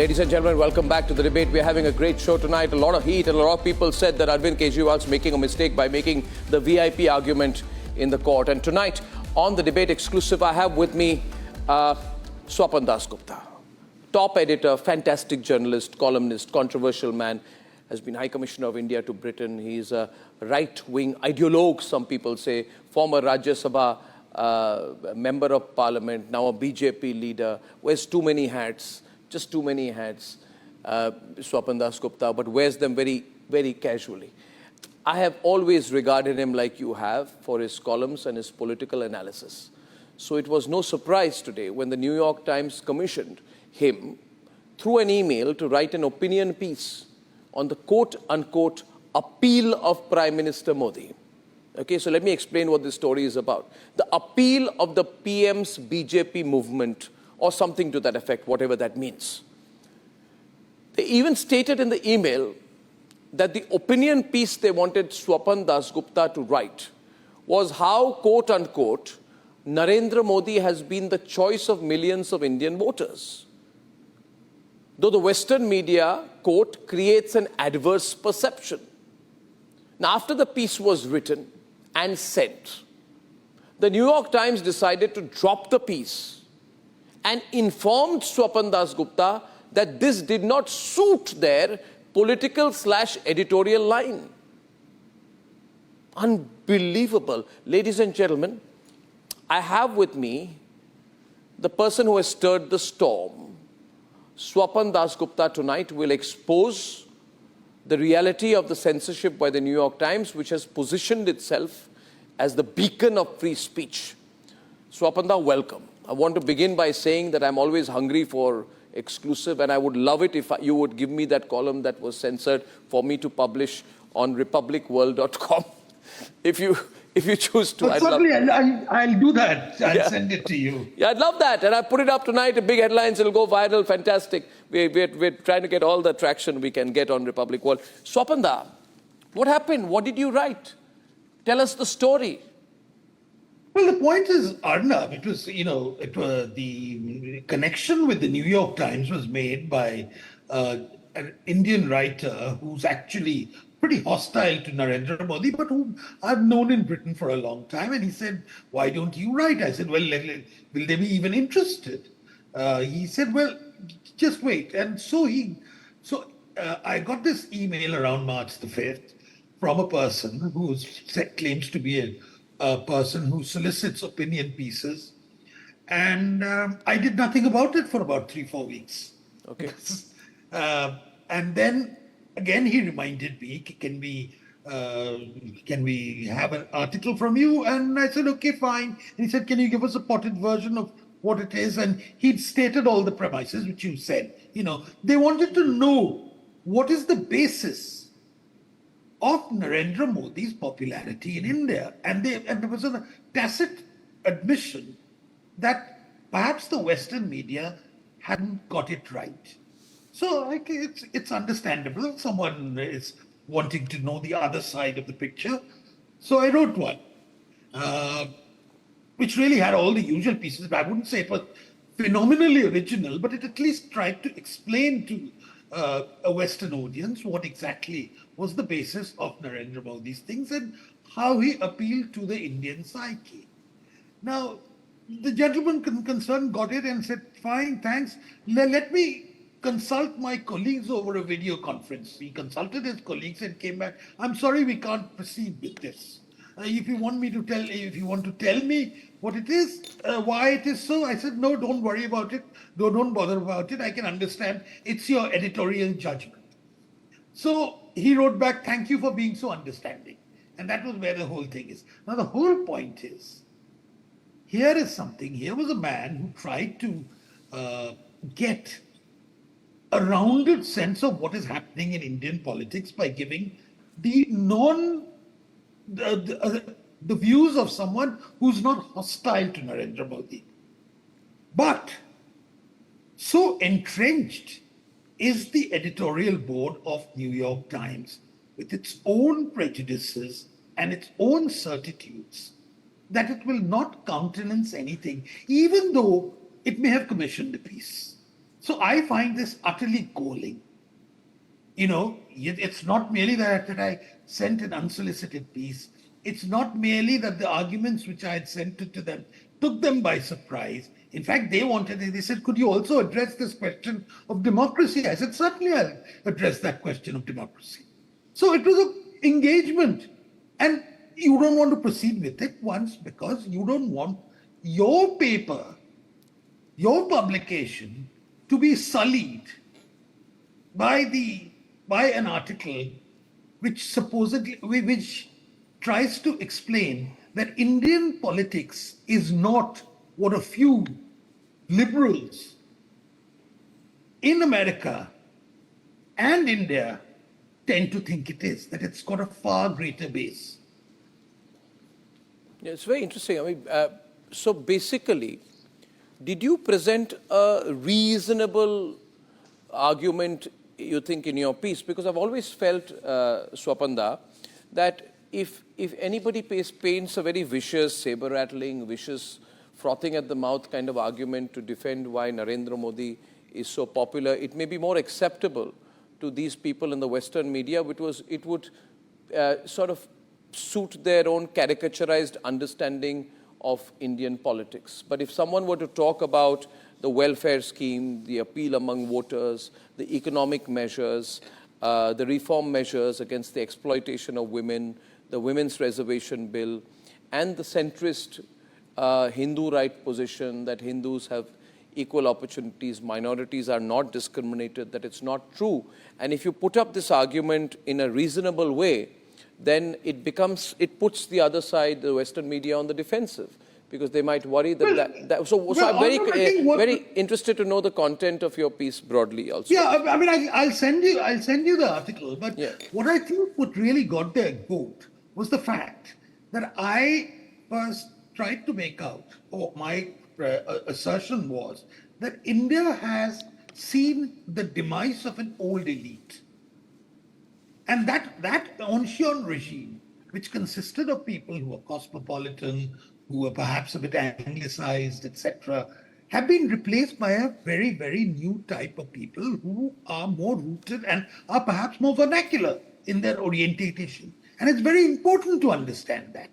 Ladies and gentlemen, welcome back to the debate. We're having a great show tonight. A lot of heat, and a lot of people said that Arvind Kejriwal's making a mistake by making the VIP argument in the court. And tonight, on the debate exclusive, I have with me Swapan Dasgupta, top editor, fantastic journalist, columnist, controversial man, has been High Commissioner of India to Britain. He's a right-wing ideologue, some people say, former Rajya Sabha member of Parliament, now a BJP leader, wears too many hats. Just too many hats, Swapan Dasgupta, but wears them very, very casually. I have always regarded him like you have for his columns and his political analysis. So it was no surprise today when the New York Times commissioned him through an email to write an opinion piece on the quote-unquote appeal of Prime Minister Modi. Okay, so let me explain what this story is about. The appeal of the PM's BJP movement, or something to that effect, whatever that means. They even stated in the email that the opinion piece they wanted Swapan Dasgupta to write was how, quote-unquote, Narendra Modi has been the choice of millions of Indian voters. Though the Western media, quote, creates an adverse perception. Now, after the piece was written and sent, the New York Times decided to drop the piece and informed Swapan Dasgupta that this did not suit their political/editorial line. Unbelievable. Ladies and gentlemen, I have with me the person who has stirred the storm. Swapan Dasgupta tonight will expose the reality of the censorship by the New York Times, which has positioned itself as the beacon of free speech. Swapanda, welcome. I want to begin by saying that I'm always hungry for exclusive, and I would love it if you would give me that column that was censored for me to publish on republicworld.com. If you choose to, I'll do that. I'll send it to you. Yeah, I'd love that. And I put it up tonight, big headlines, it'll go viral, fantastic. We're trying to get all the traction we can get on Republic World. Swapanda, what happened? What did you write? Tell us the story. Well, the point is, Arnab, it was the connection with the New York Times was made by an Indian writer who's actually pretty hostile to Narendra Modi, but whom I've known in Britain for a long time. And he said, why don't you write? I said, well, will they be even interested? He said, well, just wait. And so I got this email around March the 5th from a person who claims to be a person who solicits opinion pieces. And I did nothing about it for about 3-4 weeks. Okay. And then again, he reminded me, can we have an article from you? And I said, okay, fine. And he said, can you give us a potted version of what it is? And he'd stated all the premises, which you said. They wanted to know what is the basis of Narendra Modi's popularity in India. And there was a tacit admission that perhaps the Western media hadn't got it right. So it's understandable. Someone is wanting to know the other side of the picture. So I wrote one, which really had all the usual pieces. But I wouldn't say it was phenomenally original, but it at least tried to explain to a Western audience what exactly was the basis of Narendra Modi's things and how he appealed to the Indian psyche. Now, the gentleman concerned got it and said, fine, thanks. Let me consult my colleagues over a video conference. He consulted his colleagues and came back. I'm sorry, we can't proceed with this. If you want to tell me what it is, why it is so, I said, no, don't worry about it. Don't bother about it. I can understand. It's your editorial judgment. So he wrote back, thank you for being so understanding. And that was where the whole thing is. Now, the whole point is, here was a man who tried to get a rounded sense of what is happening in Indian politics by giving the views of someone who's not hostile to Narendra Modi. But so entrenched is the editorial board of New York Times with its own prejudices and its own certitudes that it will not countenance anything, even though it may have commissioned a piece. So I find this utterly galling. You know, it's not merely that I sent an unsolicited piece. It's not merely that the arguments which I had sent to them took them by surprise. In fact, they said, could you also address this question of democracy? I said, certainly I'll address that question of democracy. So it was an engagement. And you don't want to proceed with it once because you don't want your paper, your publication to be sullied by an article which tries to explain that Indian politics is not what a few liberals in America and India tend to think it is, that it's got a far greater base. Yeah, it's very interesting. I mean, so basically, did you present a reasonable argument, you think, in your piece? Because I've always felt, Swapanda, that if anybody paints a very vicious, saber-rattling, vicious, frothing at the mouth kind of argument to defend why Narendra Modi is so popular, it may be more acceptable to these people in the Western media, it would sort of suit their own caricaturized understanding of Indian politics. But if someone were to talk about the welfare scheme, the appeal among voters, the economic measures, the reform measures against the exploitation of women, the women's reservation bill, and the centrist Hindu right position that Hindus have equal opportunities, minorities are not discriminated, that it's not true. And if you put up this argument in a reasonable way, then it puts the other side, the Western media, on the defensive, because they might worry that. So I'm very interested to know the content of your piece broadly also. Yeah, I mean, I'll send you the article. But what I think what really got their goat was the fact that I first tried to make out, or my assertion was that India has seen the demise of an old elite. And that ancient regime, which consisted of people who were cosmopolitan, who were perhaps a bit anglicized, etc., have been replaced by a very, very new type of people who are more rooted and are perhaps more vernacular in their orientation. And it's very important to understand that.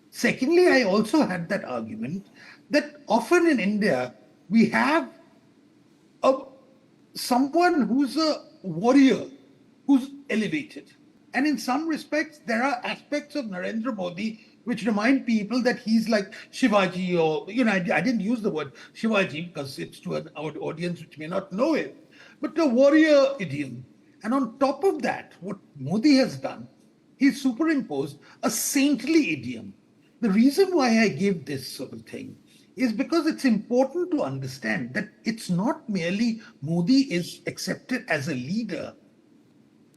Secondly, I also had that argument that often in India, we have someone who's a warrior, who's elevated. And in some respects, there are aspects of Narendra Modi which remind people that he's like Shivaji, or, I didn't use the word Shivaji because it's to an audience which may not know it, but a warrior idiom. And on top of that, what Modi has done, he's superimposed a saintly idiom. The reason why I give this sort of thing is because it's important to understand that it's not merely Modi is accepted as a leader.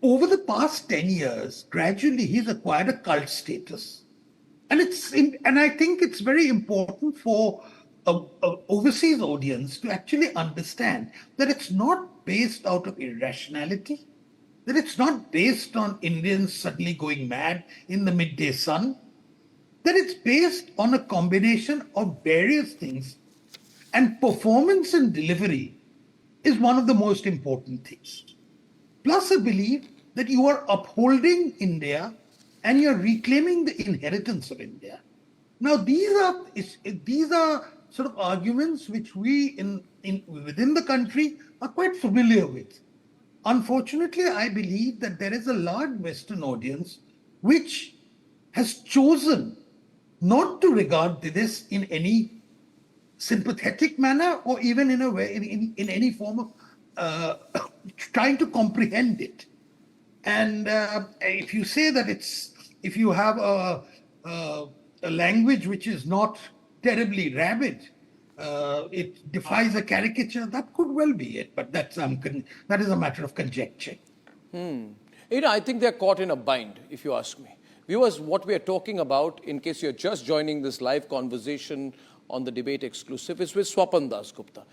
Over the past 10 years, gradually he's acquired a cult status. And I think it's very important for an overseas audience to actually understand that it's not based out of irrationality, that it's not based on Indians suddenly going mad in the midday sun, that it's based on a combination of various things, and performance and delivery is one of the most important things. Plus a belief that you are upholding India and you're reclaiming the inheritance of India. Now, these are sort of arguments which we within the country are quite familiar with. Unfortunately, I believe that there is a large Western audience which has chosen not to regard this in any sympathetic manner, or even in a way, in any form of trying to comprehend it. And if you say that if you have a language which is not terribly rabid, it defies a caricature, that could well be it. But that is a matter of conjecture. I think they're caught in a bind, if you ask me. Viewers, what we are talking about, in case you're just joining this live conversation on the Debate Exclusive, is with Swapan Dasgupta.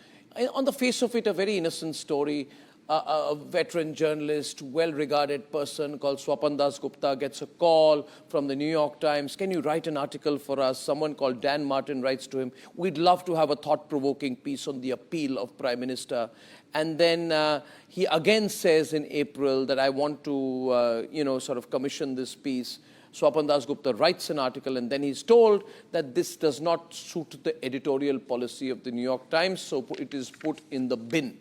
On the face of it, a very innocent story, a veteran journalist, well-regarded person called Swapan Dasgupta gets a call from the New York Times. Can you write an article for us? Someone called Dan Martin writes to him. We'd love to have a thought-provoking piece on the appeal of Prime Minister. And then he again says in April that I want to, sort of commission this piece. Swapan Dasgupta writes an article, and then he's told that this does not suit the editorial policy of the New York Times, so it is put in the bin.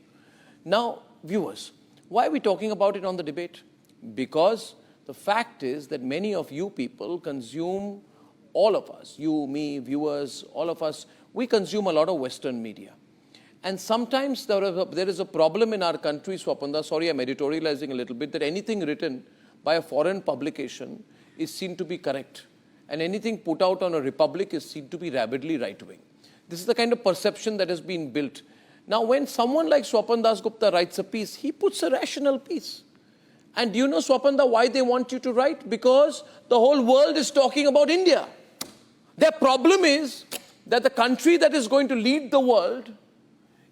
Now, viewers, why are we talking about it on the debate? Because the fact is that many of you people consume, all of us, you, me, viewers, all of us, we consume a lot of Western media. And sometimes there is a problem in our country, Swapanda, sorry I'm editorializing a little bit, that anything written by a foreign publication is seen to be correct. And anything put out on a republic is seen to be rabidly right-wing. This is the kind of perception that has been built. Now, when someone like Swapan Dasgupta writes a piece, he puts a rational piece. And do you know, Swapanda, why they want you to write? Because the whole world is talking about India. Their problem is that the country that is going to lead the world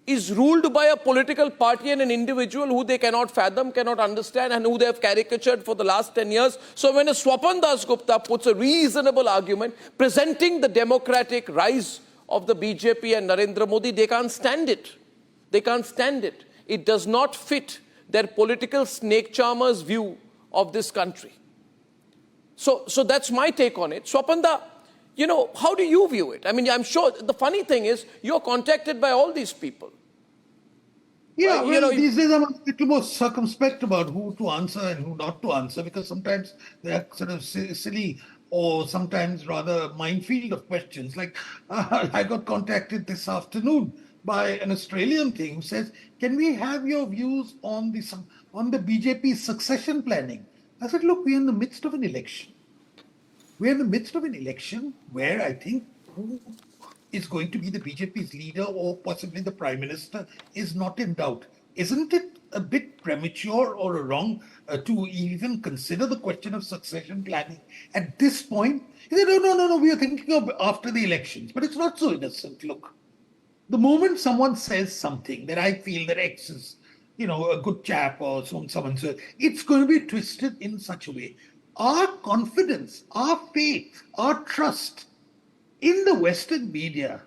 is ruled by a political party and an individual who they cannot fathom, cannot understand, and who they have caricatured for the last 10 years. So when a Swapan Dasgupta puts a reasonable argument presenting the democratic rise of the BJP and Narendra Modi, they can't stand it. They can't stand it. It does not fit their political snake charmers' view of this country. So that's my take on it. Swapanda, how do you view it? I mean, I'm sure the funny thing is you're contacted by all these people. Yeah, these days I'm a little more circumspect about who to answer and who not to answer, because sometimes they're sort of silly or sometimes rather minefield of questions. Like I got contacted this afternoon by an Australian thing who says, can we have your views on the BJP succession planning? I said, look, we're in the midst of an election. We're in the midst of an election where I think who is going to be the BJP's leader or possibly the Prime Minister is not in doubt. Isn't it a bit premature or wrong to even consider the question of succession planning at this point? He said, no, we are thinking of after the elections. But it's not so innocent. Look, the moment someone says something that I feel that X is, a good chap or someone says, it's going to be twisted in such a way. Our confidence, our faith, our trust in the Western media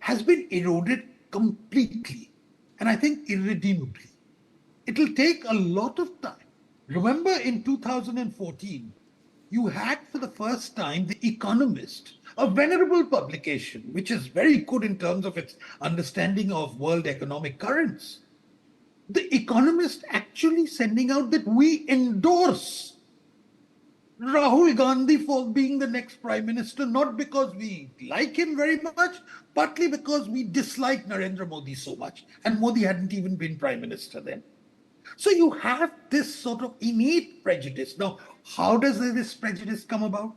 has been eroded completely, and I think irredeemably. It will take a lot of time. Remember in 2014, you had for the first time The Economist, a venerable publication, which is very good in terms of its understanding of world economic currents. The Economist actually sending out that we endorse Rahul Gandhi for being the next Prime Minister, not because we like him very much, partly because we dislike Narendra Modi so much. And Modi hadn't even been Prime Minister then. So you have this sort of innate prejudice. Now, how does this prejudice come about?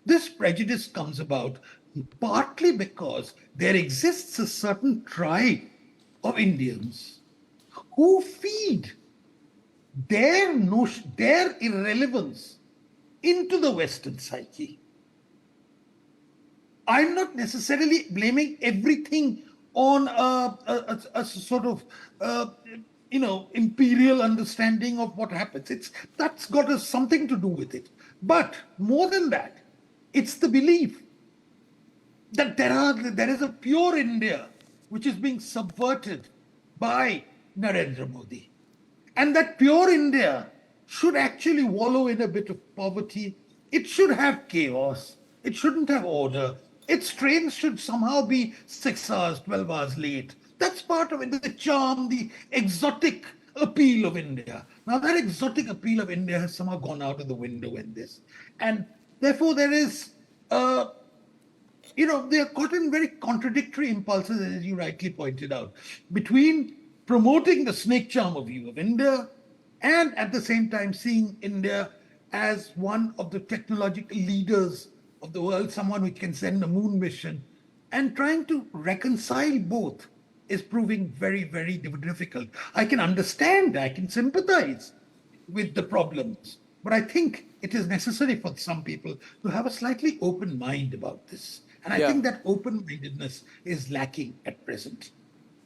This prejudice comes about partly because there exists a certain tribe of Indians who feed their irrelevance into the Western psyche. I'm not necessarily blaming everything on a sort of, imperial understanding of what happens. That's got something to do with it. But more than that, it's the belief that there is a pure India which is being subverted by Narendra Modi. And that pure India should actually wallow in a bit of poverty. It should have chaos. It shouldn't have order. Its trains should somehow be 6 hours, 12 hours late. That's part of it, the charm, the exotic appeal of India. Now that exotic appeal of India has somehow gone out of the window in this. And therefore there is, they are caught in very contradictory impulses, as you rightly pointed out, between promoting the snake charmer view of India and at the same time seeing India as one of the technological leaders of the world, someone which can send a moon mission, and trying to reconcile both is proving very, very difficult. I can understand, I can sympathize with the problems, but I think it is necessary for some people to have a slightly open mind about this. And I think that open-mindedness is lacking at present.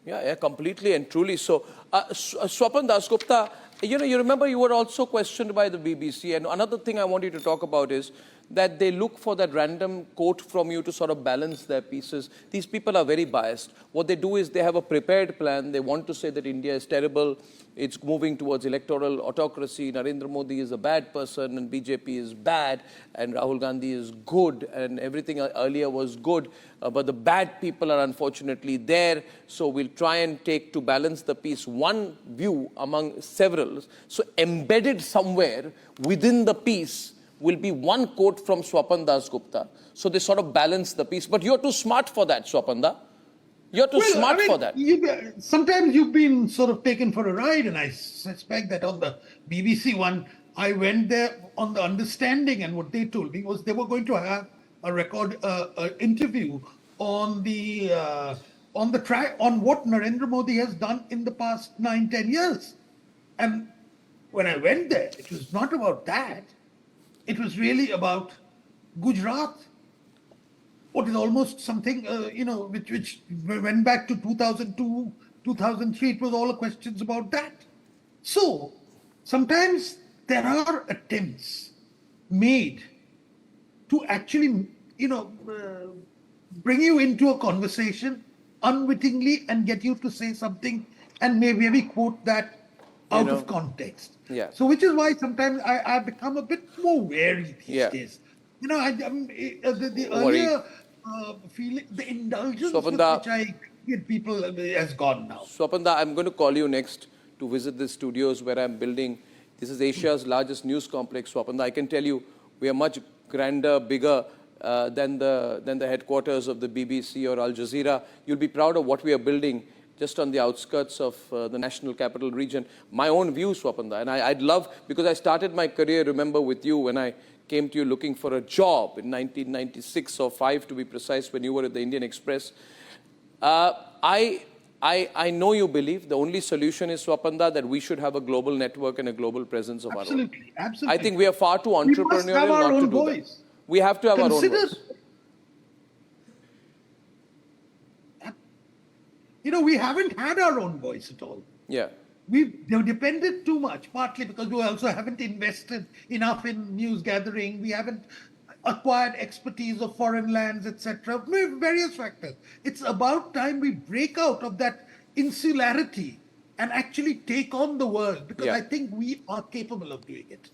Yeah, completely and truly. So, Swapan Dasgupta, you remember you were also questioned by the BBC. And another thing I want you to talk about is that they look for that random quote from you to sort of balance their pieces. These people are very biased. What they do is they have a prepared plan. They want to say that India is terrible. It's moving towards electoral autocracy. Narendra Modi is a bad person and BJP is bad and Rahul Gandhi is good and everything earlier was good. But the bad people are unfortunately there. So we'll try and take to balance the piece one view among several. So embedded somewhere within the piece will be one quote from Swapan Dasgupta. So they sort of balance the piece. But you're too smart for that, Swapanda. You're too smart for that. Sometimes you've been sort of taken for a ride, and I suspect that on the BBC one, I went there on the understanding, and what they told me was they were going to have a record interview on on what Narendra Modi has done in the past 9-10 years. And when I went there, it was not about that. It was really about Gujarat. What is almost something, which went back to 2002, 2003. It was all questions about that. So sometimes there are attempts made to actually, bring you into a conversation unwittingly and get you to say something and maybe quote that out of context. Yeah. So which is why sometimes I've become a bit more wary these days. The earlier feeling, the indulgence with which I get people has gone now. Swapanda, I'm going to call you next to visit the studios where I'm building. This is Asia's largest news complex, Swapanda. I can tell you we are much grander, bigger than the headquarters of the BBC or Al Jazeera. You'll be proud of what we are building just on the outskirts of the national capital region. My own view, Swapanda, and I'd love, because I started my career, remember, with you when I came to you looking for a job in 1996 or 5 to be precise, when you were at the Indian Express. I know you believe the only solution is, Swapanda, that we should have a global network and a global presence of our own. Absolutely. I think we are far too entrepreneurial not to do that. We have to have our own voice. We haven't had our own voice at all. Yeah. We've depended too much, partly because we also haven't invested enough in news gathering. We haven't acquired expertise of foreign lands, etc. Various factors. It's about time we break out of that insularity and actually take on the world, because I think we are capable of doing it.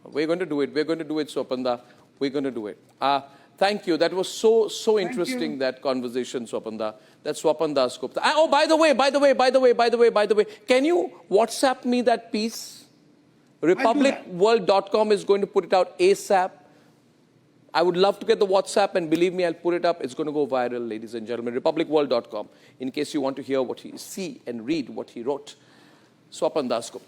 We're going to do it. We're going to do it, Swapanda. We're going to do it. Thank you. That was so interesting, that conversation, Swapanda. That's Swapan Dasgupta. Oh, by the way, can you WhatsApp me that piece? RepublicWorld.com is going to put it out ASAP. I would love to get the WhatsApp, and believe me, I'll put it up. It's going to go viral, ladies and gentlemen. RepublicWorld.com, in case you want to hear see and read what he wrote. Swapan Dasgupta.